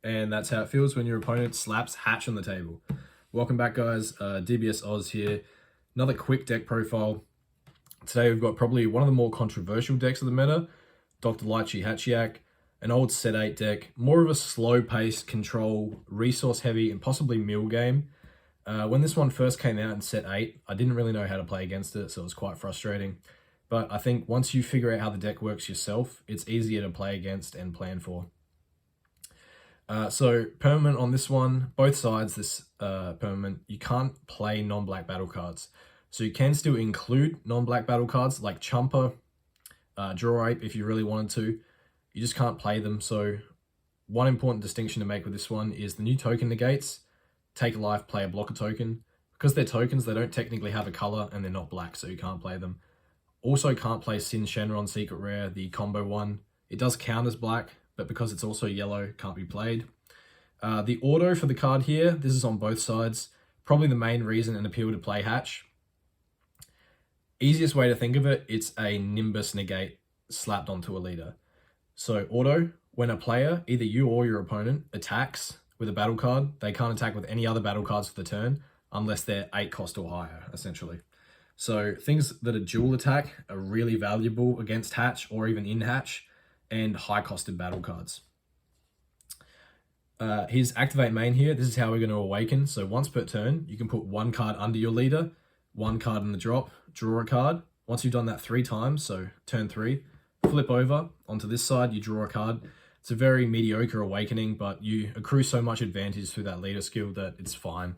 and that's how it feels when your opponent slaps Hatch on the table. Welcome back, guys. DBS Oz here. Another quick deck profile. Today we've got probably one of the more controversial decks of the meta, Dr. Lychee Hatchhyack, an old set 8 deck, more of a slow-paced, control, resource-heavy, and possibly mill game. When this one first came out in set 8, I didn't really know how to play against it, so it was quite frustrating. But I think once you figure out how the deck works yourself, it's easier to play against and plan for. So permanent on this one, both sides, this permanent, you can't play non-black battle cards. So you can still include non-black battle cards like Chumper, Draw Ape if you really wanted to. You just can't play them. So one important distinction to make with this one is the new token negates. Take a life, play a blocker token. Because they're tokens, they don't technically have a color and they're not black, so you can't play them. Also can't play Sin Shenron Secret Rare, the combo one. It does count as black, but because it's also yellow, can't be played. The auto for the card here, this is on both sides. Probably the main reason and appeal to play Hatch. Easiest way to think of it, it's a Nimbus negate slapped onto a leader. So auto, when a player, either you or your opponent, attacks with a battle card, they can't attack with any other battle cards for the turn unless they're 8 cost or higher, essentially. So things that are dual attack are really valuable against Hatch or even in Hatch, and high costed battle cards. His activate main here, this is how we're going to awaken. So once per turn, you can put one card under your leader, one card in the drop, draw a card. Once you've done that 3 times, so turn 3, flip over onto this side, you draw a card. It's a very mediocre awakening, but you accrue so much advantage through that leader skill that it's fine.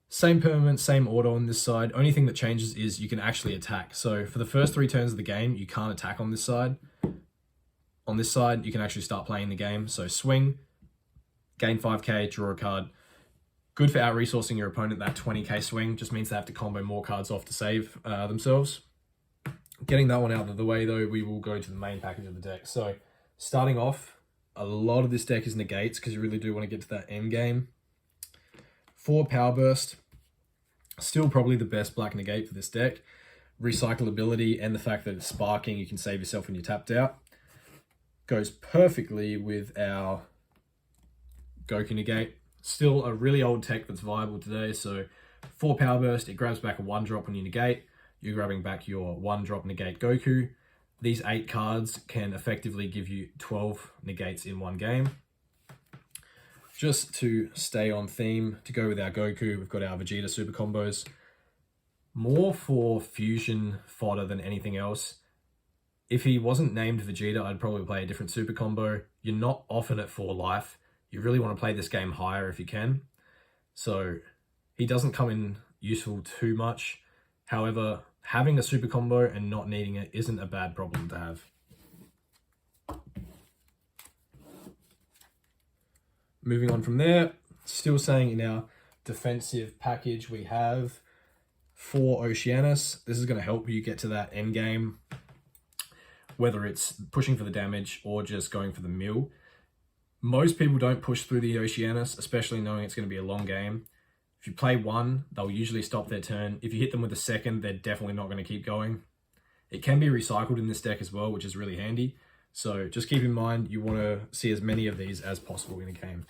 Same permanent, same auto on this side. Only thing that changes is you can actually attack. So for the first 3 turns of the game, you can't attack on this side. On this side, you can actually start playing the game. So swing, gain 5k, draw a card. Good for out-resourcing your opponent. That 20k swing just means they have to combo more cards off to save themselves. Getting that one out of the way, though, we will go to the main package of the deck. So starting off, a lot of this deck is negates because you really do want to get to that end game. 4 Power Burst, still probably the best black negate for this deck. Recyclability and the fact that it's sparking, you can save yourself when you're tapped out. Goes perfectly with our Goku negate. Still a really old tech that's viable today. So 4 Power Burst, it grabs back a 1-drop when you negate. You're grabbing back your 1-drop negate Goku. These 8 cards can effectively give you 12 negates in one game. Just to stay on theme, to go with our Goku, we've got our Vegeta super combos. More for fusion fodder than anything else. If he wasn't named Vegeta, I'd probably play a different super combo. You're not often at 4 life. You really want to play this game higher if you can. So he doesn't come in useful too much. However, having a super combo and not needing it isn't a bad problem to have. Moving on from there, still saying in our defensive package, we have 4 Oceanus. This is going to help you get to that end game, whether it's pushing for the damage or just going for the mill. Most people don't push through the Oceanus, especially knowing it's going to be a long game. If you play 1, they'll usually stop their turn. If you hit them with a 2nd, they're definitely not going to keep going. It can be recycled in this deck as well, which is really handy. So just keep in mind, you want to see as many of these as possible in a game.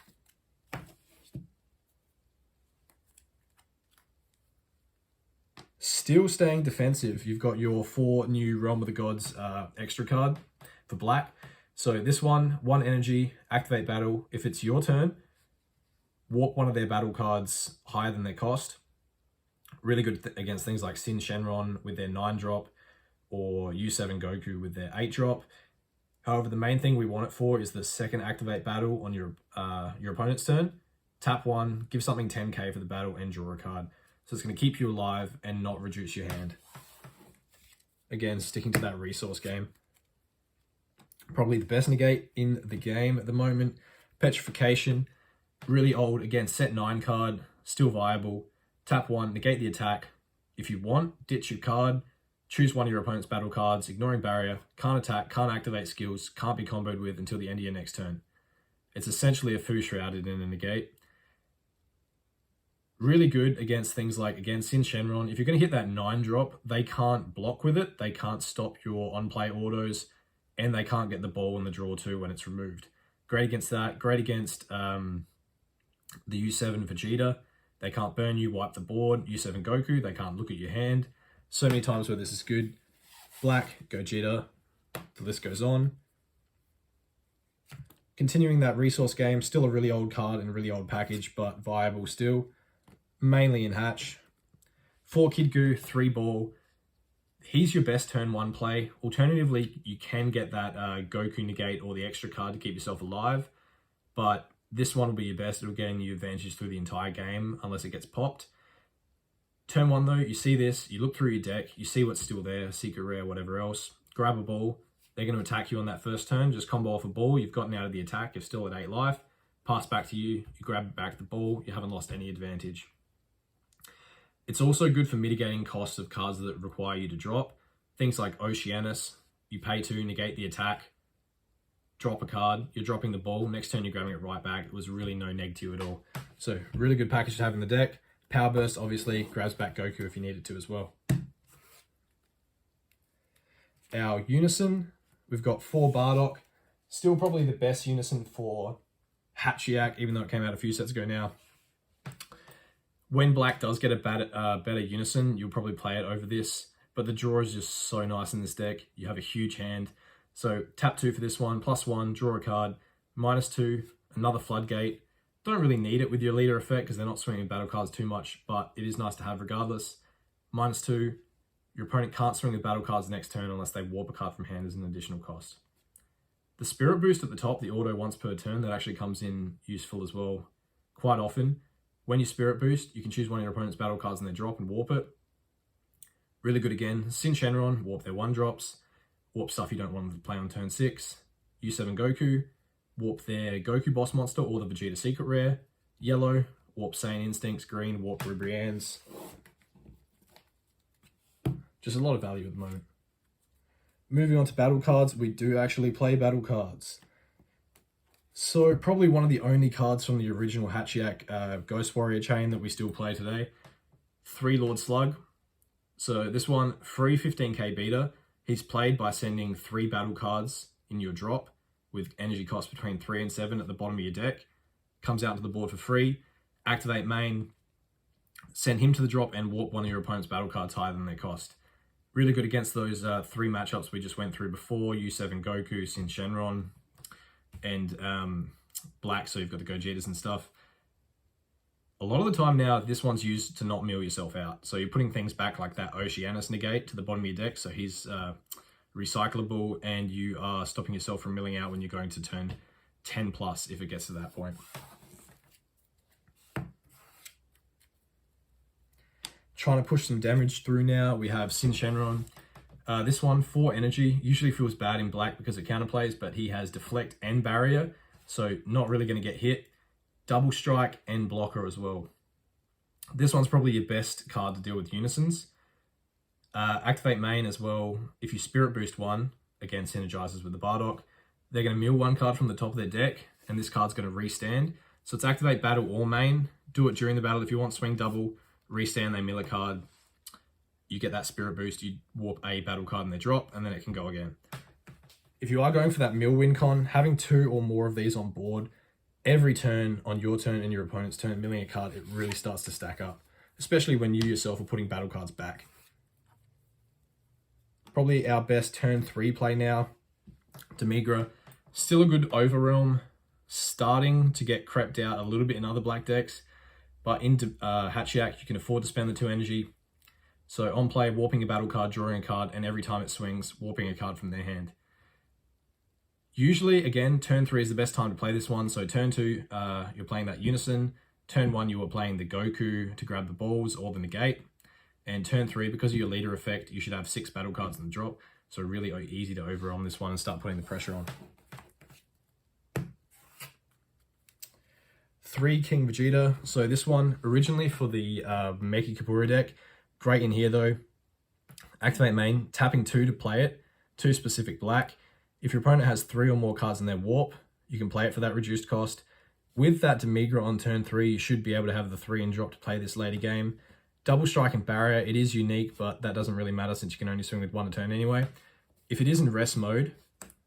Still staying defensive, you've got your 4 new Realm of the Gods extra card for black. So this one energy, activate battle. If it's your turn, warp one of their battle cards higher than their cost. Really good against things like Sin Shenron with their 9-drop or U7 Goku with their 8-drop. However, the main thing we want it for is the second activate battle on your opponent's turn. Tap 1, give something 10k for the battle and draw a card. So it's going to keep you alive and not reduce your hand. Again, sticking to that resource game. Probably the best negate in the game at the moment. Petrification, really old. Again, set 9 card, still viable. Tap 1, negate the attack. If you want, ditch your card. Choose one of your opponent's battle cards, ignoring barrier. Can't attack, can't activate skills, can't be comboed with until the end of your next turn. It's essentially a Fu shrouded in a negate. Really good against things like, again, Sin Shenron. If you're going to hit that 9-drop, they can't block with it. They can't stop your on-play autos, and they can't get the ball in the draw too when it's removed. Great against that. Great against the U7 Vegeta. They can't burn you, wipe the board. U7 Goku, they can't look at your hand. So many times where this is good. Black, Gogeta, the list goes on. Continuing that resource game, still a really old card and a really old package, but viable still. Mainly in Hatch. 4 Kid Goo, 3 Ball. He's your best turn 1 play. Alternatively, you can get that Goku negate or the extra card to keep yourself alive, but this one will be your best. It'll gain you advantage through the entire game unless it gets popped. Turn 1 though, you see this, you look through your deck, you see what's still there, secret rare, whatever else. Grab a ball. They're going to attack you on that first turn. Just combo off a ball. You've gotten out of the attack. You're still at 8 life. Pass back to you. You grab back the ball. You haven't lost any advantage. It's also good for mitigating costs of cards that require you to drop. Things like Oceanus. You pay 2, negate the attack. Drop a card. You're dropping the ball. Next turn, you're grabbing it right back. It was really no neg to you at all. So really good package to have in the deck. Power Burst, obviously, grabs back Goku if you need it to as well. Our Unison. We've got 4 Bardock. Still probably the best Unison for Hatchhyack, even though it came out a few sets ago now. When Black does get a better Unison, you'll probably play it over this. But the draw is just so nice in this deck. You have a huge hand. So tap 2 for this one, +1, draw a card, -2, another Floodgate. Don't really need it with your leader effect because they're not swinging battle cards too much, but it is nice to have regardless. -2. Your opponent can't swing with battle cards next turn unless they warp a card from hand as an additional cost. The Spirit Boost at the top, the auto once per turn, that actually comes in useful as well quite often. When you Spirit Boost, you can choose one of your opponent's battle cards and they drop and warp it. Really good again. Sin Shenron, warp their 1-drops. Warp stuff you don't want them to play on turn 6. U7 Goku, warp their Goku boss monster or the Vegeta secret rare. Yellow, warp Saiyan Instincts. Green, warp Ribriannes. Just a lot of value at the moment. Moving on to battle cards, we do actually play battle cards. So probably one of the only cards from the original Hatchhyack Ghost Warrior chain that we still play today. 3 Lord Slug. So this one, free 15k beta. He's played by sending 3 battle cards in your drop with energy cost between 3 and 7 at the bottom of your deck. Comes out to the board for free. Activate main. Send him to the drop and warp one of your opponent's battle cards higher than their cost. Really good against those 3 matchups we just went through before. U7 Goku, Sin Shenron, and Black, so you've got the Gogetas and stuff. A lot of the time now, this one's used to not mill yourself out. So you're putting things back like that Oceanus negate to the bottom of your deck, so he's recyclable, and you are stopping yourself from milling out when you're going to turn 10 plus if it gets to that point. Trying to push some damage through now. We have Sin Shenron. This one, 4 energy. Usually feels bad in Black because it counterplays, but he has Deflect and Barrier, so not really going to get hit. Double Strike and Blocker as well. This one's probably your best card to deal with Unisons. Activate main as well. If you Spirit Boost 1, again synergizes with the Bardock, they're going to mill 1 card from the top of their deck, and this card's going to restand. So it's activate battle or main. Do it during the battle if you want. Swing double. Restand, they mill a card, you get that Spirit Boost, you warp a battle card and they drop, and then it can go again. If you are going for that mill win con, having 2 or more of these on board, every turn, on your turn and your opponent's turn, milling a card, it really starts to stack up, especially when you yourself are putting battle cards back. Probably our best turn 3 play now, Demigra. Still a good overrealm, starting to get crept out a little bit in other Black decks. But in Hatchhyack, you can afford to spend the 2 energy. So on play, warping a battle card, drawing a card, and every time it swings, warping a card from their hand. Usually, again, turn 3 is the best time to play this one. So turn 2, you're playing that Unison. Turn 1, you are playing the Goku to grab the balls or the negate. And turn 3, because of your leader effect, you should have 6 battle cards in the drop. So really easy to overwhelm this one and start putting the pressure on. 3 King Vegeta. So this one, originally for the Meki Kapura deck. Great in here though. Activate main, tapping 2 to play it. 2 specific Black. If your opponent has 3 or more cards in their warp, you can play it for that reduced cost. With that Demigra on turn 3, you should be able to have the 3 in drop to play this later game. Double Strike and Barrier, it is unique, but that doesn't really matter since you can only swing with 1 a turn anyway. If it is in rest mode,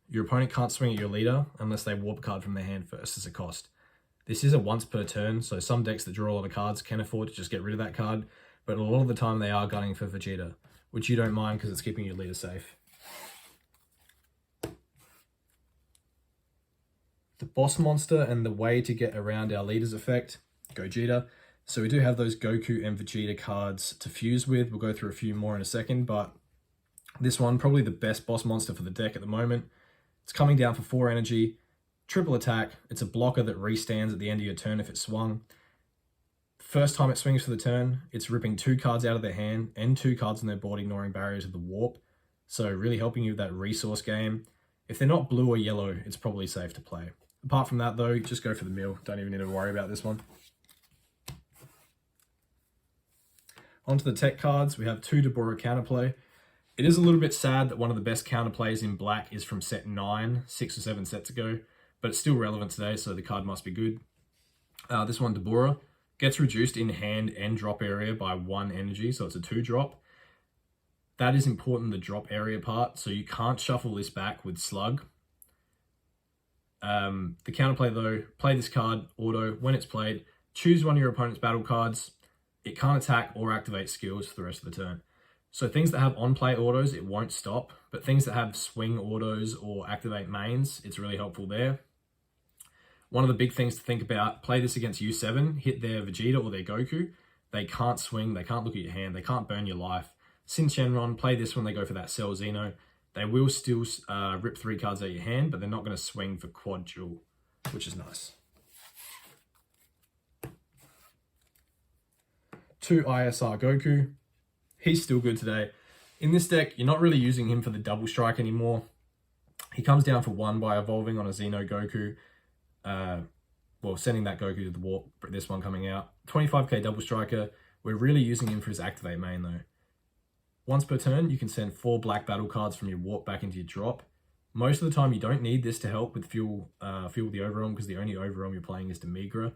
Your opponent can't swing at your leader unless they warp a card from their hand first as a cost. This is a once per turn, so some decks that draw a lot of cards can afford to just get rid of that card, but a lot of the time they are gunning for Vegeta, which you don't mind because it's keeping your leader safe. The boss monster and the way to get around our leader's effect, Gogeta. So we do have those Goku and Vegeta cards to fuse with. We'll go through a few more in a second, but this one, probably the best boss monster for the deck at the moment. It's coming down for 4 energy, triple attack. It's a blocker that restands at the end of your turn if it's swung. First time it swings for the turn, it's ripping 2 cards out of their hand and 2 cards on their board, ignoring barriers of the warp. So really helping you with that resource game. If they're not blue or yellow, it's probably safe to play. Apart from that though, just go for the mill. Don't even need to worry about this one. Onto the tech cards, we have 2 Demigra counterplay. It is a little bit sad that one of the best counterplays in black is from set 9, 6 or 7 sets ago, but it's still relevant today, so the card must be good. This one, Demigra, gets reduced in hand and drop area by 1 energy, so it's a 2 drop. That is important, the drop area part, so you can't shuffle this back with Slug. The counterplay though, play this card, auto, when it's played, choose one of your opponent's battle cards. It can't attack or activate skills for the rest of the turn. So things that have on-play autos, it won't stop, but things that have swing autos or activate mains, it's really helpful there. One of the big things to think about, play this against U7, hit their Vegeta or their Goku. They can't swing, they can't look at your hand, they can't burn your life. Sin Shenron, play this when they go for that Cell Xeno. They will still rip 3 cards out of your hand, but they're not going to swing for quad duel, which is nice. 2 ISR Goku. He's still good today. In this deck, you're not really using him for the double strike anymore. He comes down for 1 by evolving on a Xeno Goku. Well, sending that Goku to the warp, this one coming out. 25k double striker. We're really using him for his activate main though. Once per turn, you can send 4 black battle cards from your warp back into your drop. Most of the time, you don't need this to help with fuel the overwhelm because the only overwhelm you're playing is Demigra.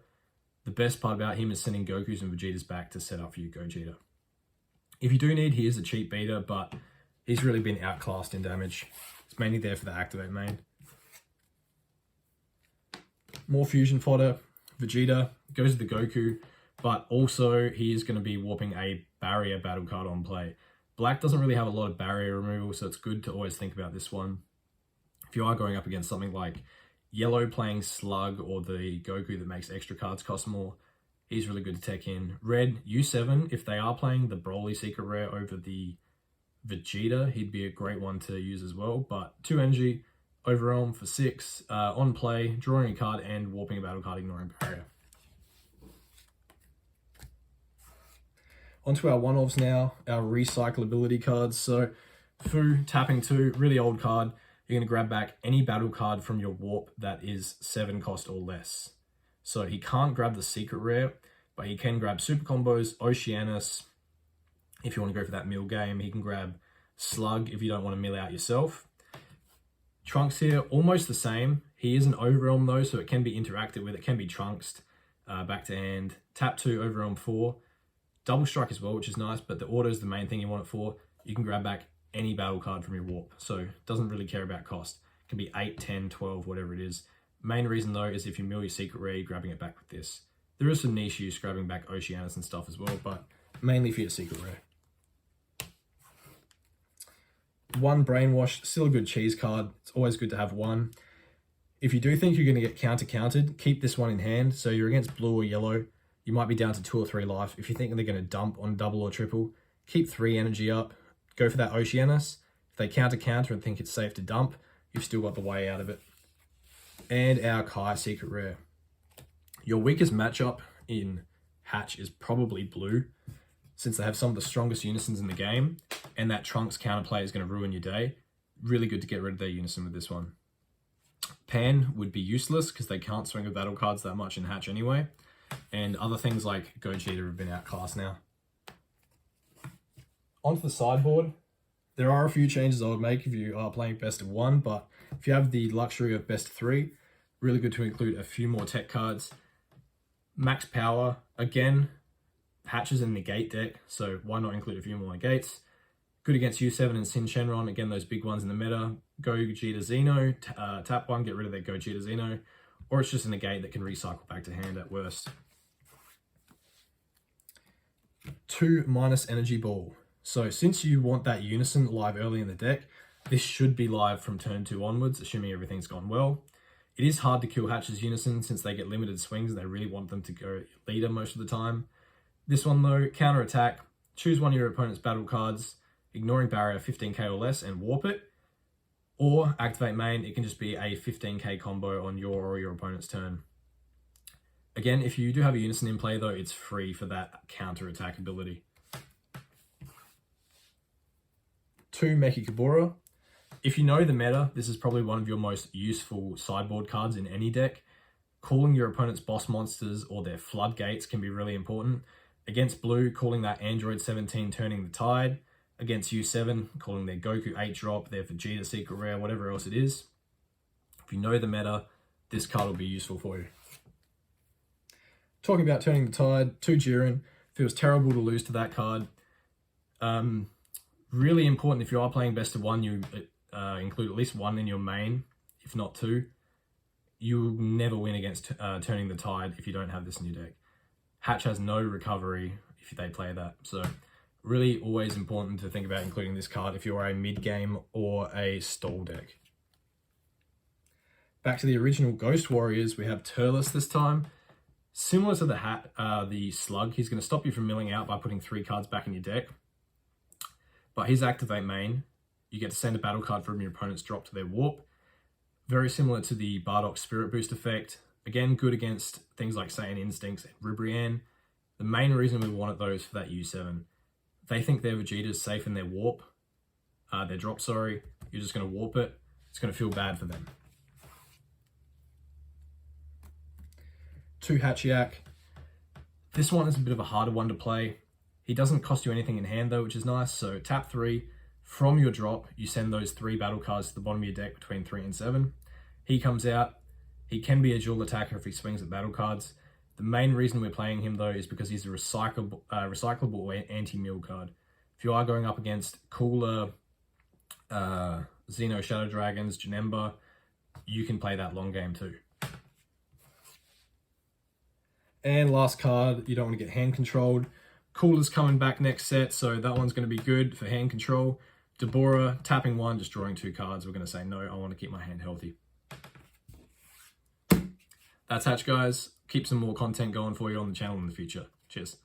The best part about him is sending Gokus and Vegetas back to set up for you Gogeta. If you do need, he is a cheap beater, but he's really been outclassed in damage. It's mainly there for the activate main. More fusion fodder. Vegeta goes to the Goku, but also he is going to be warping a barrier battle card on play. Black doesn't really have a lot of barrier removal, so it's good to always think about this one. If you are going up against something like yellow playing Slug or the Goku that makes extra cards cost more, he's really good to tech in. Red, U7, if they are playing the Broly secret rare over the Vegeta, he'd be a great one to use as well. But 2 energy, overwhelm for 6, on play, drawing a card and warping a battle card, ignoring barrier. Onto our one-offs now, our recyclability cards. So Fu, tapping 2, really old card. You're going to grab back any battle card from your warp that is 7 cost or less. So he can't grab the secret rare, but he can grab super combos, Oceanus. If you want to go for that mill game, he can grab Slug if you don't want to mill out yourself. Trunks here, almost the same. He is an overwhelm though, so it can be interacted with. It can be trunked back to hand. Tap 2, overwhelm 4. Double strike as well, which is nice, but the auto is the main thing you want it for. You can grab back any battle card from your warp, so it doesn't really care about cost. It can be 8, 10, 12, whatever it is. Main reason though is if you mill your secret rare, you're grabbing it back with this. There is some niche use grabbing back Oceanus and stuff as well, but mainly for your secret rare. 1 Brainwash, still a good cheese card. It's always good to have 1. If you do think you're going to get countered, keep this one in hand. So you're against blue or yellow, you might be down to 2 or 3 life. If you think they're going to dump on double or triple, keep 3 energy up. Go for that Oceanus. If they counter and think it's safe to dump, you've still got the way out of it. And our Kai secret rare. Your weakest matchup in Hatch is probably blue, since they have some of the strongest Unisons in the game, and that Trunks counterplay is going to ruin your day. Really good to get rid of their Unison with this one. Pan would be useless because they can't swing with battle cards that much in Hatch anyway. And other things like Gogeta have been outclassed now. Onto the sideboard. There are a few changes I would make if you are playing best of 1, but if you have the luxury of best of 3, really good to include a few more tech cards. Max power, again, Hatch is in the negate deck, so why not include a few more negates? Good against U7 and Sin Shenron, again, those big ones in the meta. Gogeta Xeno, tap one, get rid of their Gogeta Xeno, or it's just a negate that can recycle back to hand at worst. 2 minus Energy Ball. So since you want that Unison live early in the deck, this should be live from turn 2 onwards, assuming everything's gone well. It is hard to kill Hatch's Unison since they get limited swings and they really want them to go leader most of the time. This one though, counter attack, choose one of your opponent's battle cards, ignoring barrier 15k or less and warp it. Or activate main, it can just be a 15k combo on your or your opponent's turn. Again, if you do have a Unison in play though, it's free for that counter attack ability. 2 Mechikabura. If you know the meta, this is probably one of your most useful sideboard cards in any deck. Calling your opponent's boss monsters or their floodgates can be really important. Against blue, calling that Android 17 turning the tide. Against U7, calling their Goku 8 drop, their Vegeta secret rare, whatever else it is. If you know the meta, this card will be useful for you. Talking about turning the tide, 2 Jiren. Feels terrible to lose to that card. Really important if you are playing best of 1, you include at least 1 in your main, if not 2. You'll never win against turning the tide if you don't have this in your deck. Hatch has no recovery if they play that. So really always important to think about including this card if you're a mid-game or a stall deck. Back to the original Ghost Warriors, we have Turles this time. Similar to the Slug, he's going to stop you from milling out by putting 3 cards back in your deck. But his activate main, you get to send a battle card from your opponent's drop to their warp. Very similar to the Bardock Spirit Boost effect. Again, good against things like Saiyan Instincts and Ribrianne. The main reason we wanted those for that U7, they think their Vegeta is safe in their warp, their drop, sorry. You're just going to warp it. It's going to feel bad for them. 2 Hatchhyack. This one is a bit of a harder one to play. He doesn't cost you anything in hand though, which is nice. So tap 3, from your drop, you send those 3 battle cards to the bottom of your deck between 3 and 7. He comes out. He can be a dual attacker if he swings at battle cards. The main reason we're playing him though is because he's a recyclable anti-mill card. If you are going up against cooler Xeno Shadow Dragons, Janemba, you can play that long game too. And last card, you don't want to get hand controlled. Cooler's coming back next set, so that one's going to be good for hand control. Debora, tapping 1, just drawing 2 cards. We're going to say no, I want to keep my hand healthy. That's Hatch, guys. Keep some more content going for you on the channel in the future. Cheers.